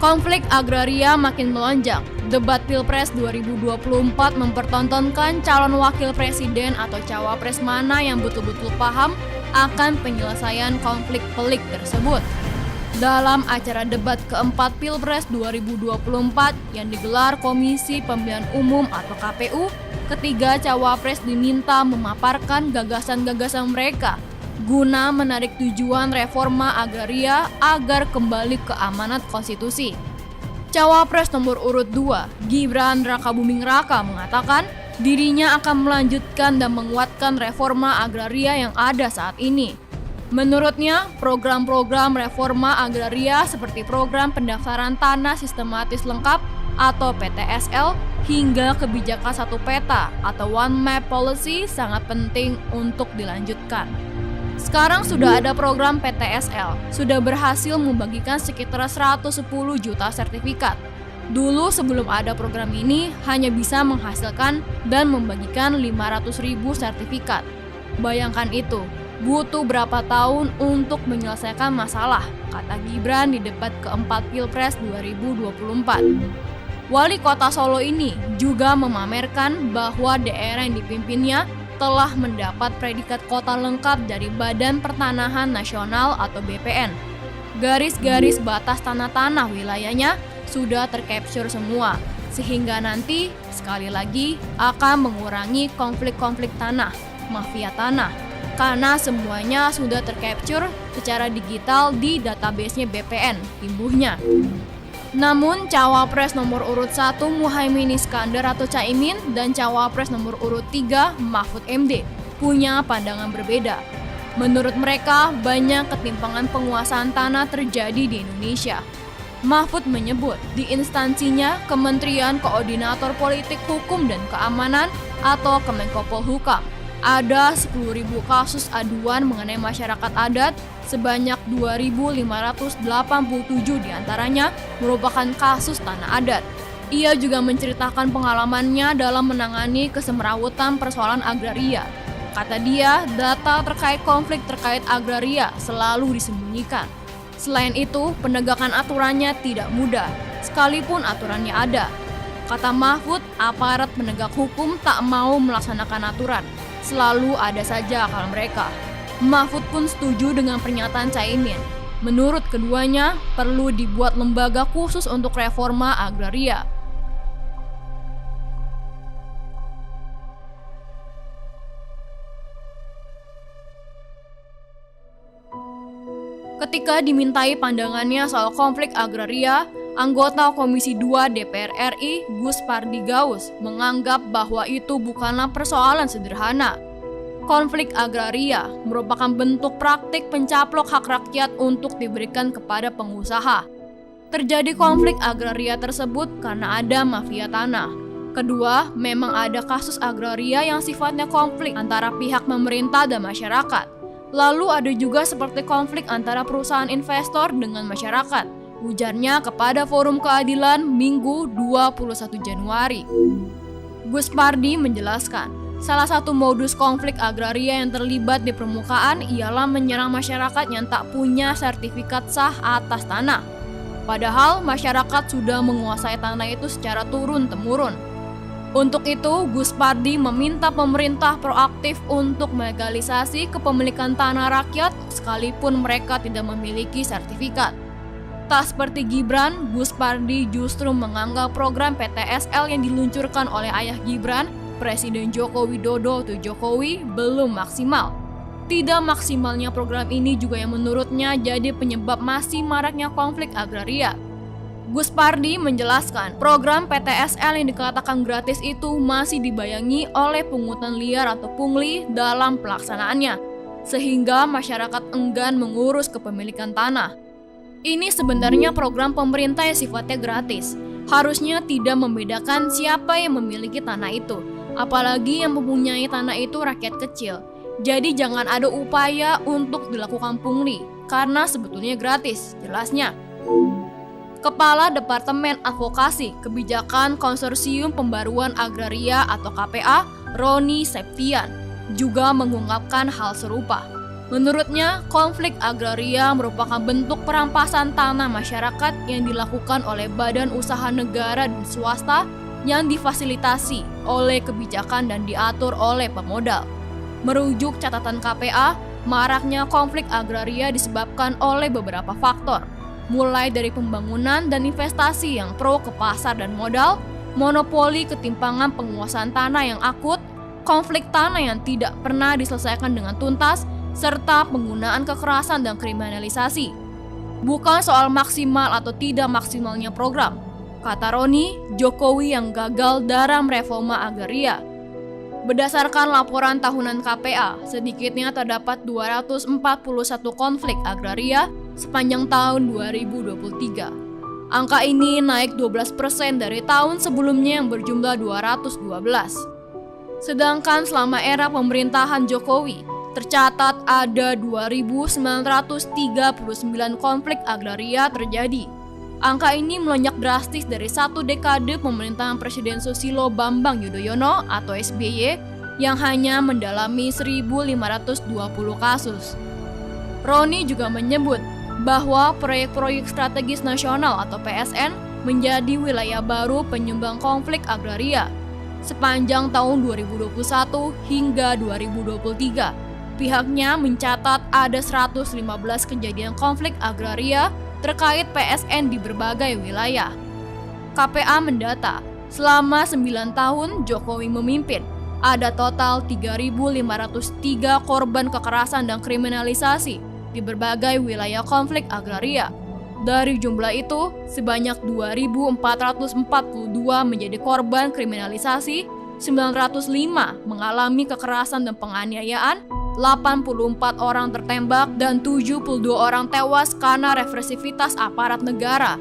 Konflik agraria makin melonjak. Debat Pilpres 2024 mempertontonkan calon wakil presiden atau cawapres mana yang betul-betul paham akan penyelesaian konflik pelik tersebut. Dalam acara debat keempat Pilpres 2024 yang digelar Komisi Pemilihan Umum atau KPU, ketiga cawapres diminta memaparkan gagasan-gagasan mereka guna menarik tujuan reforma agraria agar kembali ke amanat konstitusi. Cawapres nomor urut 2, Gibran Rakabuming Raka mengatakan dirinya akan melanjutkan dan menguatkan reforma agraria yang ada saat ini. Menurutnya, program-program reforma agraria seperti program pendaftaran tanah sistematis lengkap atau PTSL hingga kebijakan satu peta atau One Map Policy sangat penting untuk dilanjutkan. Sekarang sudah ada program PTSL, sudah berhasil membagikan sekitar 110 juta sertifikat. Dulu sebelum ada program ini hanya bisa menghasilkan dan membagikan 500.000 sertifikat. Bayangkan itu, butuh berapa tahun untuk menyelesaikan masalah, kata Gibran di debat keempat Pilpres 2024. Wali Kota Solo ini juga memamerkan bahwa daerah yang dipimpinnya telah mendapat predikat kota lengkap dari Badan Pertanahan Nasional atau BPN. Garis-garis batas tanah-tanah wilayahnya sudah tercapture semua, sehingga nanti sekali lagi akan mengurangi konflik-konflik tanah, mafia tanah, karena semuanya sudah tercapture secara digital di database-nya BPN, imbuhnya. Namun cawapres nomor urut 1 Muhaimin Iskandar atau Caimin dan cawapres nomor urut 3 Mahfud MD punya pandangan berbeda. Menurut mereka, banyak ketimpangan penguasaan tanah terjadi di Indonesia. Mahfud menyebut di instansinya Kementerian Koordinator Politik Hukum dan Keamanan atau Kemenko Polhukam ada 10.000 kasus aduan mengenai masyarakat adat, sebanyak 2.587 diantaranya merupakan kasus tanah adat. Ia juga menceritakan pengalamannya dalam menangani kesemrawutan persoalan agraria. Kata dia, data terkait konflik terkait agraria selalu disembunyikan. Selain itu, penegakan aturannya tidak mudah, sekalipun aturannya ada. Kata Mahfud, aparat penegak hukum tak mau melaksanakan aturan. Selalu ada saja akal mereka. Mahfud pun setuju dengan pernyataan Caimin. Menurut keduanya, perlu dibuat lembaga khusus untuk reforma agraria. Ketika dimintai pandangannya soal konflik agraria, anggota Komisi 2 DPR RI Gus Pardi Gaus menganggap bahwa itu bukanlah persoalan sederhana. Konflik agraria merupakan bentuk praktik pencaplok hak rakyat untuk diberikan kepada pengusaha. Terjadi konflik agraria tersebut karena ada mafia tanah. Kedua, memang ada kasus agraria yang sifatnya konflik antara pihak pemerintah dan masyarakat. Lalu ada juga seperti konflik antara perusahaan investor dengan masyarakat, ujarnya kepada Forum Keadilan Minggu 21 Januari. Gus Pardi menjelaskan, salah satu modus konflik agraria yang terlibat di permukaan ialah menyerang masyarakat yang tak punya sertifikat sah atas tanah. Padahal masyarakat sudah menguasai tanah itu secara turun-temurun. Untuk itu, Gus Pardi meminta pemerintah proaktif untuk melegalisasi kepemilikan tanah rakyat sekalipun mereka tidak memiliki sertifikat. Tak seperti Gibran, Gus Pardi justru menganggap program PTSL yang diluncurkan oleh ayah Gibran, Presiden Joko Widodo atau Jokowi, belum maksimal. Tidak maksimalnya program ini juga yang menurutnya jadi penyebab masih maraknya konflik agraria. Gus Pardi menjelaskan, program PTSL yang dikatakan gratis itu masih dibayangi oleh pungutan liar atau pungli dalam pelaksanaannya, sehingga masyarakat enggan mengurus kepemilikan tanah. Ini sebenarnya program pemerintah yang sifatnya gratis, harusnya tidak membedakan siapa yang memiliki tanah itu, apalagi yang mempunyai tanah itu rakyat kecil. Jadi jangan ada upaya untuk dilakukan pungli, karena sebetulnya gratis, jelasnya. Kepala Departemen Advokasi Kebijakan Konsorsium Pembaruan Agraria atau KPA, Roni Septian, juga mengungkapkan hal serupa. Menurutnya, konflik agraria merupakan bentuk perampasan tanah masyarakat yang dilakukan oleh badan usaha negara dan swasta yang difasilitasi oleh kebijakan dan diatur oleh pemodal. Merujuk catatan KPA, maraknya konflik agraria disebabkan oleh beberapa faktor, mulai dari pembangunan dan investasi yang pro ke pasar dan modal, monopoli ketimpangan penguasaan tanah yang akut, konflik tanah yang tidak pernah diselesaikan dengan tuntas, serta penggunaan kekerasan dan kriminalisasi. Bukan soal maksimal atau tidak maksimalnya program, kata Roni, Jokowi yang gagal dalam reforma agraria. Berdasarkan laporan tahunan KPA, sedikitnya terdapat 241 konflik agraria sepanjang tahun 2023. Angka ini naik 12% dari tahun sebelumnya yang berjumlah 212. Sedangkan selama era pemerintahan Jokowi, tercatat ada 2.939 konflik agraria terjadi. Angka ini melonjak drastis dari satu dekade pemerintahan Presiden Susilo Bambang Yudhoyono atau SBY yang hanya mendalami 1.520 kasus. Roni juga menyebut bahwa proyek-proyek strategis nasional atau PSN menjadi wilayah baru penyumbang konflik agraria. Sepanjang tahun 2021 hingga 2023, pihaknya mencatat ada 115 kejadian konflik agraria terkait PSN di berbagai wilayah. KPA mendata, selama 9 tahun Jokowi memimpin, ada total 3.503 korban kekerasan dan kriminalisasi di berbagai wilayah konflik agraria. Dari jumlah itu, sebanyak 2.442 menjadi korban kriminalisasi, 905 mengalami kekerasan dan penganiayaan, 84 orang tertembak, dan 72 orang tewas karena represivitas aparat negara.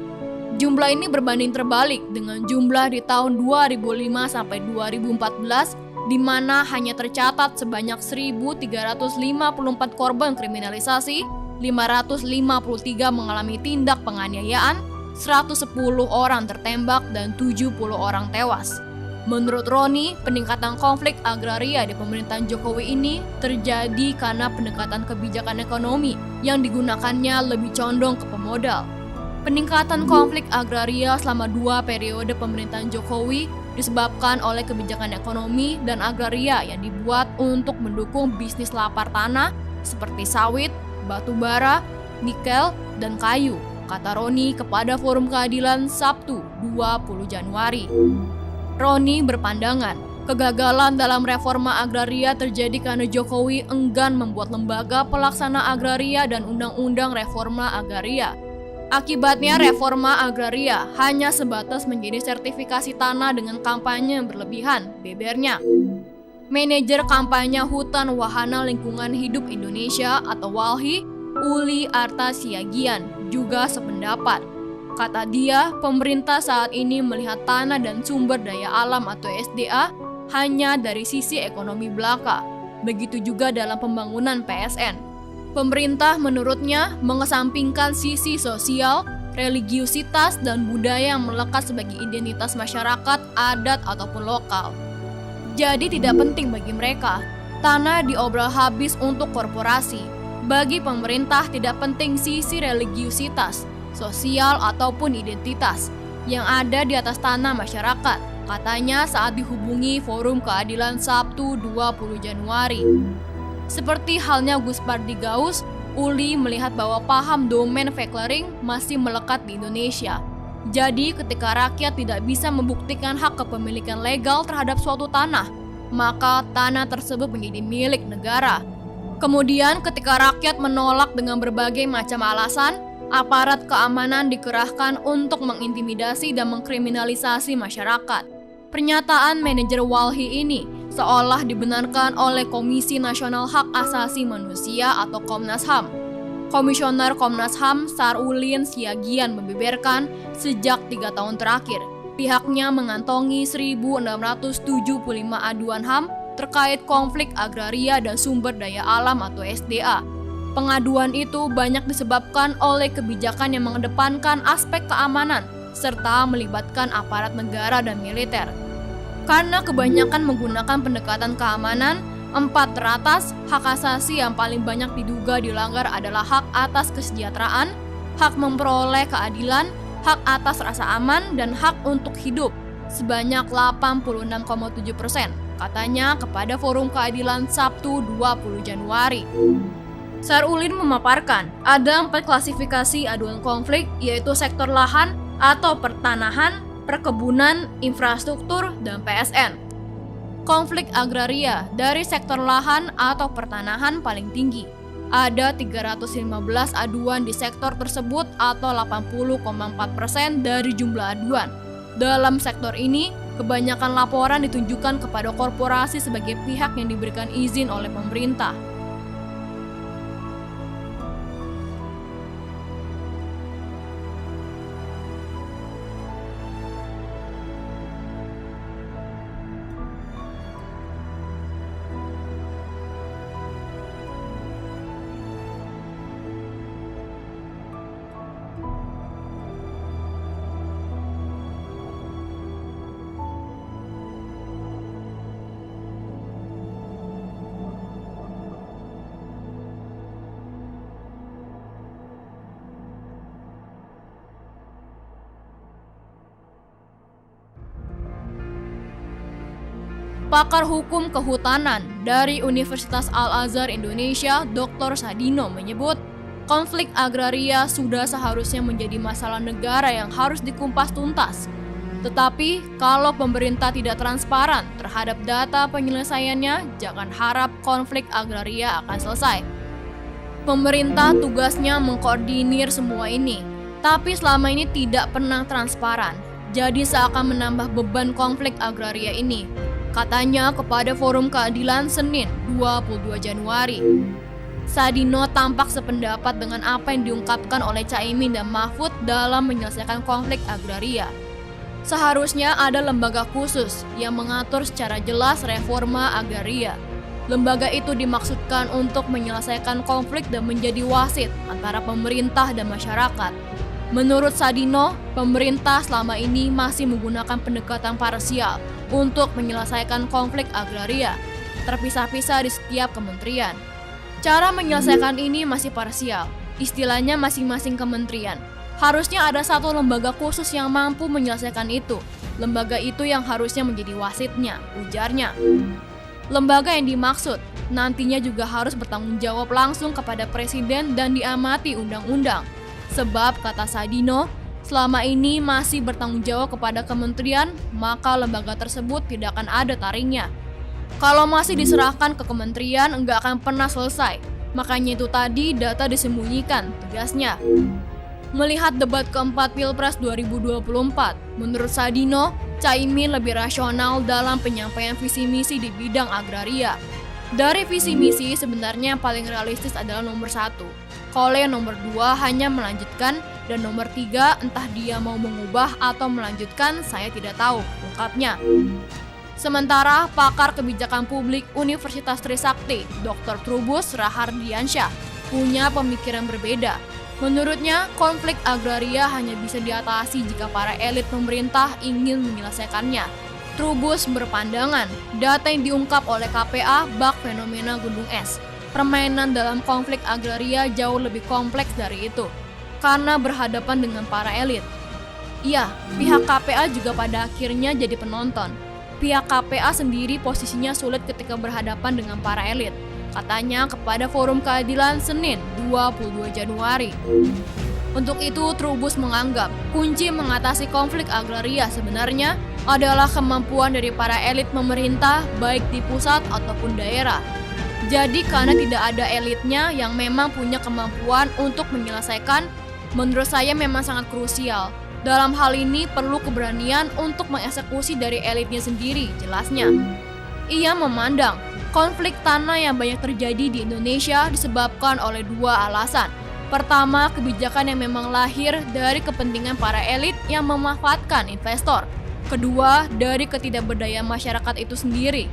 Jumlah ini berbanding terbalik dengan jumlah di tahun 2005 sampai 2014, di mana hanya tercatat sebanyak 1.354 korban kriminalisasi, 553 mengalami tindak penganiayaan, 110 orang tertembak, dan 70 orang tewas. Menurut Roni, peningkatan konflik agraria di pemerintahan Jokowi ini terjadi karena pendekatan kebijakan ekonomi yang digunakannya lebih condong ke pemodal. Peningkatan konflik agraria selama 2 periode pemerintahan Jokowi disebabkan oleh kebijakan ekonomi dan agraria yang dibuat untuk mendukung bisnis lapar tanah seperti sawit, batu bara, nikel, dan kayu, kata Roni kepada Forum Keadilan Sabtu 20 Januari. Roni berpandangan, kegagalan dalam reforma agraria terjadi karena Jokowi enggan membuat lembaga pelaksana agraria dan undang-undang reforma agraria. Akibatnya reforma agraria hanya sebatas menjadi sertifikasi tanah dengan kampanye yang berlebihan, bebernya. Manajer kampanye Hutan Wahana Lingkungan Hidup Indonesia atau WALHI, Uli Arta Siagian, juga sependapat. Kata dia, pemerintah saat ini melihat tanah dan sumber daya alam atau SDA hanya dari sisi ekonomi belaka. Begitu juga dalam pembangunan PSN. Pemerintah menurutnya mengesampingkan sisi sosial, religiusitas, dan budaya yang melekat sebagai identitas masyarakat, adat, ataupun lokal. Jadi tidak penting bagi mereka, tanah diobrol habis untuk korporasi. Bagi pemerintah tidak penting sisi religiusitas, sosial, ataupun identitas yang ada di atas tanah masyarakat, katanya saat dihubungi Forum Keadilan Sabtu 20 Januari. Seperti halnya Gus Pardi Gaus, Uli melihat bahwa paham domain veclaring masih melekat di Indonesia. Jadi ketika rakyat tidak bisa membuktikan hak kepemilikan legal terhadap suatu tanah, maka tanah tersebut menjadi milik negara. Kemudian ketika rakyat menolak dengan berbagai macam alasan, aparat keamanan dikerahkan untuk mengintimidasi dan mengkriminalisasi masyarakat. Pernyataan manajer WALHI ini seolah dibenarkan oleh Komisi Nasional Hak Asasi Manusia atau Komnas HAM. Komisioner Komnas HAM Sarulin Siagian membeberkan sejak 3 tahun terakhir, pihaknya mengantongi 1.675 aduan HAM terkait konflik agraria dan sumber daya alam atau SDA. Pengaduan itu banyak disebabkan oleh kebijakan yang mengedepankan aspek keamanan serta melibatkan aparat negara dan militer. Karena kebanyakan menggunakan pendekatan keamanan, 4 teratas, hak asasi yang paling banyak diduga dilanggar adalah hak atas kesejahteraan, hak memperoleh keadilan, hak atas rasa aman, dan hak untuk hidup sebanyak 86,7%, katanya kepada Forum Keadilan Sabtu 20 Januari. Sarulin memaparkan ada 4 klasifikasi aduan konflik, yaitu sektor lahan atau pertanahan, perkebunan, infrastruktur, dan PSN. Konflik agraria dari sektor lahan atau pertanahan paling tinggi. Ada 315 aduan di sektor tersebut atau 80,4% dari jumlah aduan. Dalam sektor ini, kebanyakan laporan ditunjukkan kepada korporasi sebagai pihak yang diberikan izin oleh pemerintah. Pakar Hukum Kehutanan dari Universitas Al-Azhar Indonesia, Dr. Sadino menyebut, konflik agraria sudah seharusnya menjadi masalah negara yang harus dikumpas tuntas. Tetapi, kalau pemerintah tidak transparan terhadap data penyelesaiannya, jangan harap konflik agraria akan selesai. Pemerintah tugasnya mengkoordinir semua ini, tapi selama ini tidak pernah transparan, jadi seakan menambah beban konflik agraria ini, katanya kepada Forum Keadilan Senin 22 Januari. Sadino tampak sependapat dengan apa yang diungkapkan oleh Caimin dan Mahfud dalam menyelesaikan konflik agraria. Seharusnya ada lembaga khusus yang mengatur secara jelas reforma agraria. Lembaga itu dimaksudkan untuk menyelesaikan konflik dan menjadi wasit antara pemerintah dan masyarakat. Menurut Sadino, pemerintah selama ini masih menggunakan pendekatan parsial untuk menyelesaikan konflik agraria, terpisah-pisah di setiap kementerian. Cara menyelesaikan ini masih parsial, istilahnya masing-masing kementerian. Harusnya ada satu lembaga khusus yang mampu menyelesaikan itu. Lembaga itu yang harusnya menjadi wasitnya, ujarnya. Lembaga yang dimaksud nantinya juga harus bertanggung jawab langsung kepada presiden dan diamati undang-undang. Sebab, kata Sadino, selama ini masih bertanggung jawab kepada kementerian, maka lembaga tersebut tidak akan ada taringnya. Kalau masih diserahkan ke kementerian, enggak akan pernah selesai. Makanya itu tadi data disembunyikan, tegasnya. Melihat debat keempat Pilpres 2024, menurut Sadino, Caimin lebih rasional dalam penyampaian visi misi di bidang agraria. Dari visi misi sebenarnya yang paling realistis adalah nomor 1. Kalau yang nomor 2 hanya melanjutkan, dan nomor 3 entah dia mau mengubah atau melanjutkan, saya tidak tahu, ungkapnya. Sementara pakar kebijakan publik Universitas Trisakti, Dr. Trubus Rahardiansyah, punya pemikiran berbeda. Menurutnya, konflik agraria hanya bisa diatasi jika para elit pemerintah ingin menyelesaikannya. Trubus berpandangan, data yang diungkap oleh KPA bak fenomena gunung es. Permainan dalam konflik agraria jauh lebih kompleks dari itu, karena berhadapan dengan para elit. Iya, pihak KPA juga pada akhirnya jadi penonton. Pihak KPA sendiri posisinya sulit ketika berhadapan dengan para elit, katanya kepada Forum Keadilan Senin 22 Januari. Untuk itu, Trubus menganggap kunci mengatasi konflik agraria sebenarnya adalah kemampuan dari para elit pemerintah baik di pusat ataupun daerah. Jadi karena tidak ada elitnya yang memang punya kemampuan untuk menyelesaikan, menurut saya memang sangat krusial. Dalam hal ini perlu keberanian untuk mengeksekusi dari elitnya sendiri, jelasnya. Ia memandang konflik tanah yang banyak terjadi di Indonesia disebabkan oleh 2 alasan. Pertama, kebijakan yang memang lahir dari kepentingan para elit yang memanfaatkan investor. Kedua, dari ketidakberdayaan masyarakat itu sendiri.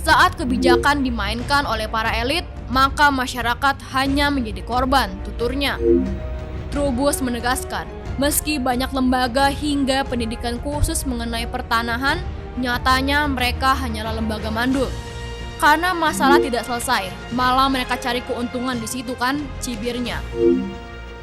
Saat kebijakan dimainkan oleh para elit, maka masyarakat hanya menjadi korban, tuturnya. Trubus menegaskan, meski banyak lembaga hingga pendidikan khusus mengenai pertanahan, nyatanya mereka hanyalah lembaga mandul. Karena masalah tidak selesai, malah mereka cari keuntungan di situ kan, cibirnya.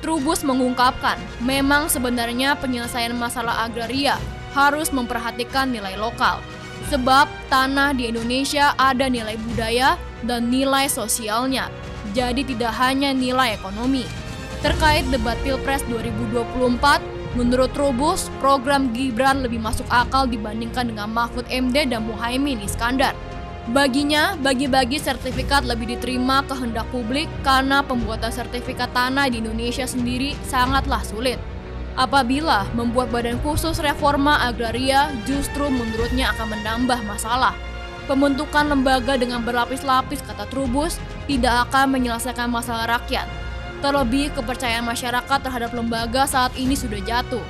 Trubus mengungkapkan, memang sebenarnya penyelesaian masalah agraria harus memperhatikan nilai lokal. Sebab tanah di Indonesia ada nilai budaya dan nilai sosialnya, jadi tidak hanya nilai ekonomi. Terkait debat Pilpres 2024, menurut Trubus, program Gibran lebih masuk akal dibandingkan dengan Mahfud MD dan Muhaimin Iskandar. Baginya, bagi-bagi sertifikat lebih diterima kehendak publik karena pembuatan sertifikat tanah di Indonesia sendiri sangatlah sulit. Apabila membuat badan khusus reforma agraria justru menurutnya akan menambah masalah. Pembentukan lembaga dengan berlapis-lapis, kata Trubus, tidak akan menyelesaikan masalah rakyat. Terlebih kepercayaan masyarakat terhadap lembaga saat ini sudah jatuh.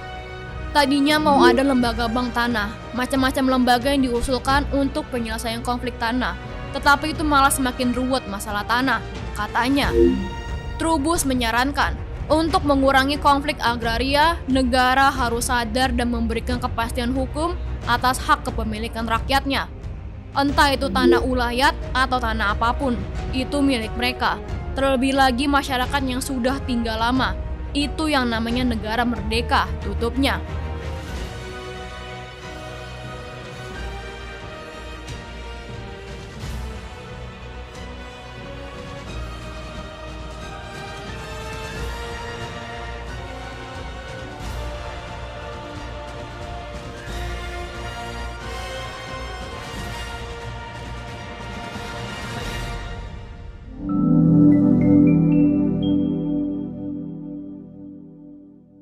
Tadinya mau ada lembaga bank tanah, macam-macam lembaga yang diusulkan untuk penyelesaian konflik tanah. Tetapi itu malah semakin ruwet masalah tanah, katanya. Trubus menyarankan, untuk mengurangi konflik agraria, negara harus sadar dan memberikan kepastian hukum atas hak kepemilikan rakyatnya. Entah itu tanah ulayat atau tanah apapun, itu milik mereka. Terlebih lagi masyarakat yang sudah tinggal lama. Itu yang namanya negara merdeka, tutupnya.